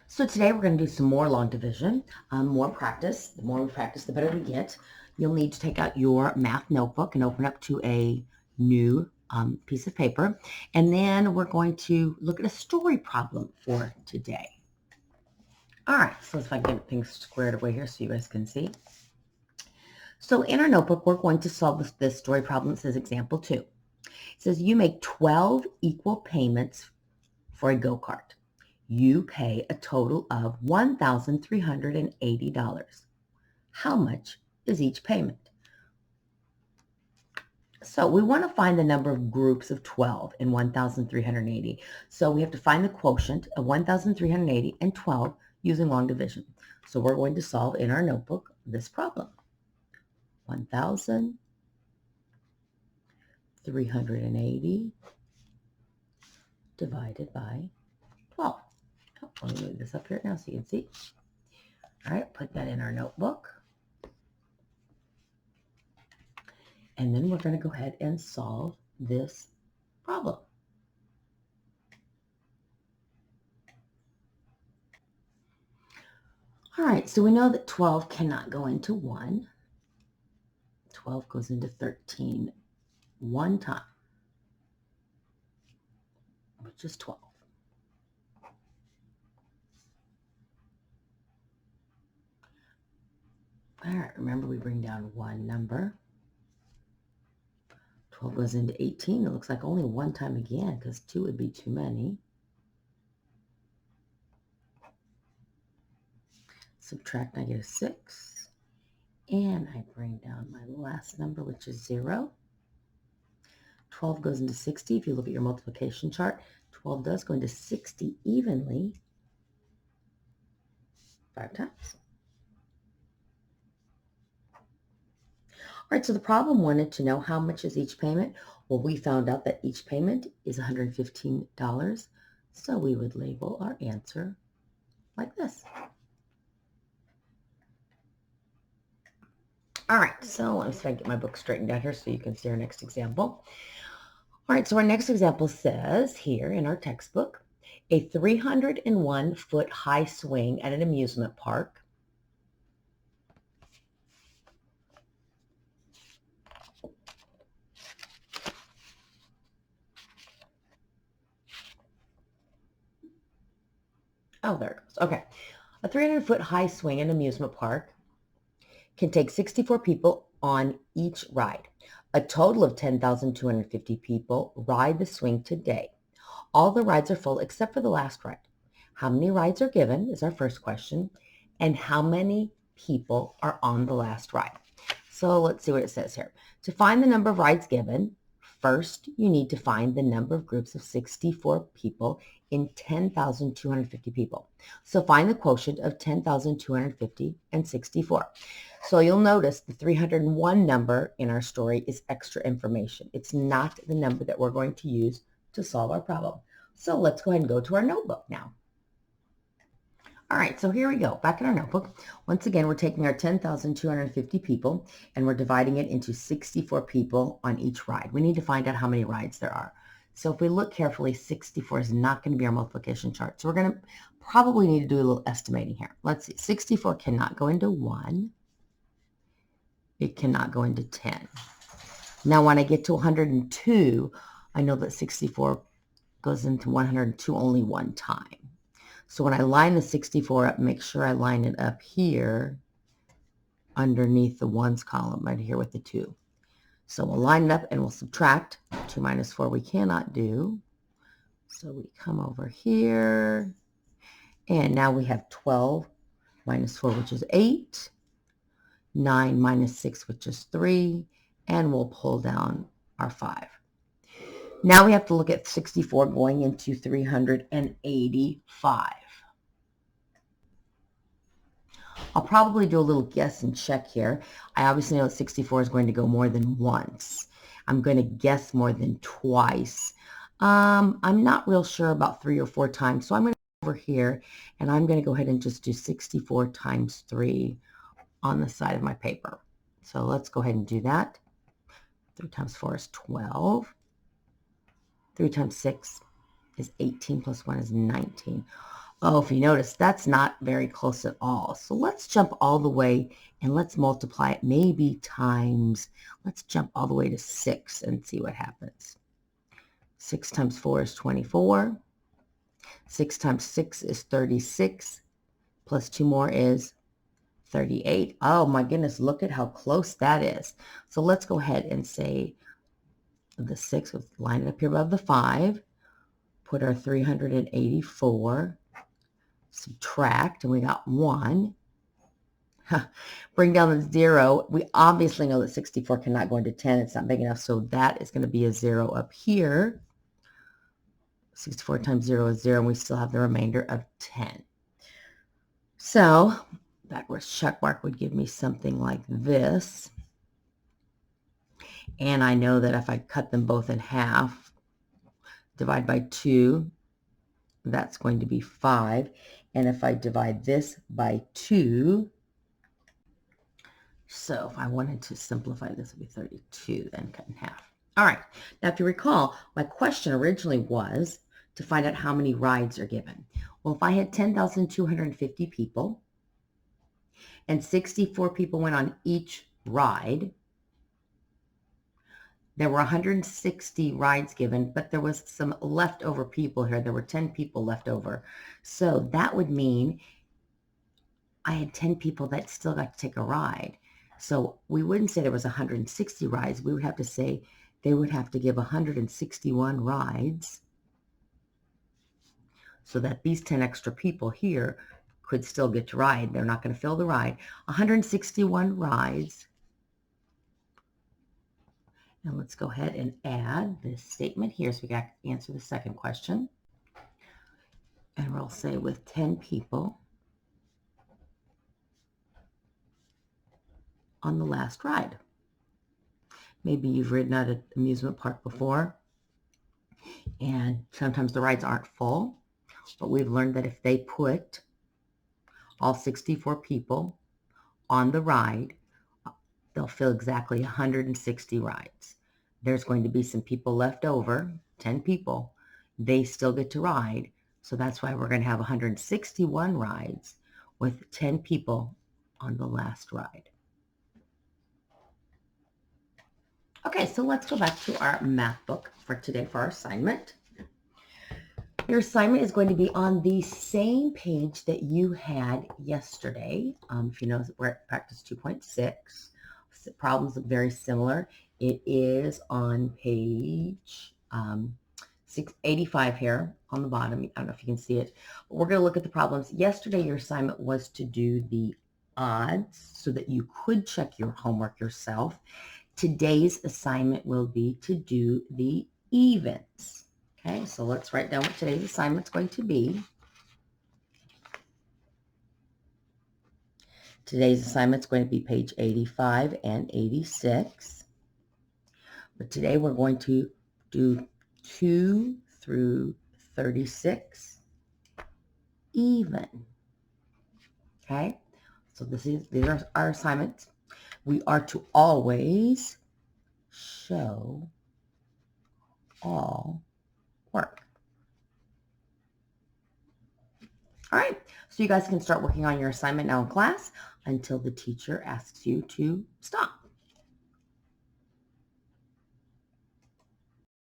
So today we're going to do some more long division, more practice. The more we practice, the better we get. You'll need to take out your math notebook and open up to a new piece of paper. And then we're going to look at a story problem for today. All right, so let's see if I can get things squared away here so you guys can see. So in our notebook, we're going to solve this story problem. It says example 2. It says you make 12 equal payments for a go-kart. You pay a total of $1,380. How much is each payment? So we want to find the number of groups of 12 in 1,380. So we have to find the quotient of 1,380 and 12 using long division. So we're going to solve in our notebook this problem. 1,380 divided by 12. Oh, let me move this up here now so you can see. All right, put that in our notebook. And then we're going to go ahead and solve this problem. All right, so we know that 12 cannot go into 1. 12 goes into 13 one time, which is 12. All right, remember we bring down one number. 12 goes into 18. It looks like only one time again because 2 would be too many. Subtract -6. And I bring down my last number, which is 0. 12 goes into 60. If you look at your multiplication chart, 12 does go into 60 evenly 5 times. All right, so the problem wanted to know how much is each payment. Well, we found out that each payment is $115. So we would label our answer like this. All right, so let me see if I can get my book straightened out here so you can see our next example. All right, so our next example says here in our textbook, a 301-foot high swing at an amusement park Oh, there it goes. Okay. A 300-foot high swing at an amusement park can take 64 people on each ride. A total of 10,250 people ride the swing today. All the rides are full except for the last ride. How many rides are given is our first question, and how many people are on the last ride? So let's see what it says here. To find the number of rides given, first you need to find the number of groups of 64 people in 10,250 people. So find the quotient of 10,250 and 64. So you'll notice the 301 number in our story is extra information. It's not the number that we're going to use to solve our problem. So let's go ahead and go to our notebook now. All right, so here we go. Back in our notebook. Once again, we're taking our 10,250 people and we're dividing it into 64 people on each ride. We need to find out how many rides there are. So if we look carefully, 64 is not going to be our multiplication chart. So we're going to probably need to do a little estimating here. Let's see. 64 cannot go into 1. It cannot go into 10. Now, when I get to 102, I know that 64 goes into 102 only one time. So when I line the 64 up, make sure I line it up here underneath the ones column right here with the 2. So we'll line it up and we'll subtract. 2 minus 4 we cannot do. So we come over here. And now we have 12 minus 4, which is 8. 9 minus 6, which is 3. And we'll pull down our 5. Now we have to look at 64 going into 385. I'll probably do a little guess and check here. I obviously know that 64 is going to go more than once. I'm going to guess more than twice. I'm not real sure about 3 or 4 times, so I'm going to go over here, and I'm going to go ahead and just do 64 times 3 on the side of my paper. So let's go ahead and do that. 3 times 4 is 12. 3 times 6 is 18 plus 1 is 19. Oh, if you notice, that's not very close at all. So let's jump all the way and let's multiply it maybe times, let's jump all the way to 6 and see what happens. 6 times 4 is 24. 6 times 6 is 36. Plus 2 more is 38. Oh my goodness, look at how close that is. So let's go ahead and say the 6, with line it up here above the 5. Put our 384. Subtract, and we got 1. Bring down the 0. We obviously know that 64 cannot go into 10. It's not big enough, so that is going to be a 0 up here. 64 times 0 is 0, and we still have the remainder of 10. So backwards check mark would give me something like this. And I know that if I cut them both in half, divide by 2, that's going to be 5. And if I divide this by 2, so if I wanted to simplify this, it would be 32, then cut in half. All right. Now, if you recall, my question originally was to find out how many rides are given. Well, if I had 10,250 people and 64 people went on each ride, there were 160 rides given, but there was some leftover people here. There were 10 people left over. So that would mean I had 10 people that still got to take a ride. So we wouldn't say there was 160 rides. We would have to say they would have to give 161 rides so that these 10 extra people here could still get to ride. They're not going to fill the ride. 161 rides. Now let's go ahead and add this statement here so we got to answer the second question. And we'll say with 10 people on the last ride. Maybe you've ridden at an amusement park before, and sometimes the rides aren't full, but we've learned that if they put all 64 people on the ride, they'll fill exactly 160 rides. There's going to be some people left over, 10 people. They still get to ride. So that's why we're going to have 161 rides with 10 people on the last ride. Okay, so let's go back to our math book for today for our assignment. Your assignment is going to be on the same page that you had yesterday. If you know, we're at practice 2.6. Problems look very similar. It is on page 685 here on the bottom. I don't know if you can see it. But we're going to look at the problems. Yesterday, your assignment was to do the odds so that you could check your homework yourself. Today's assignment will be to do the evens. Okay, so let's write down what today's assignment is going to be. Today's assignment is going to be page 85 and 86. But today we're going to do 2 through 36 even. Okay, so these are our assignments. We are to always show all work. All right, so you guys can start working on your assignment now in class until the teacher asks you to stop.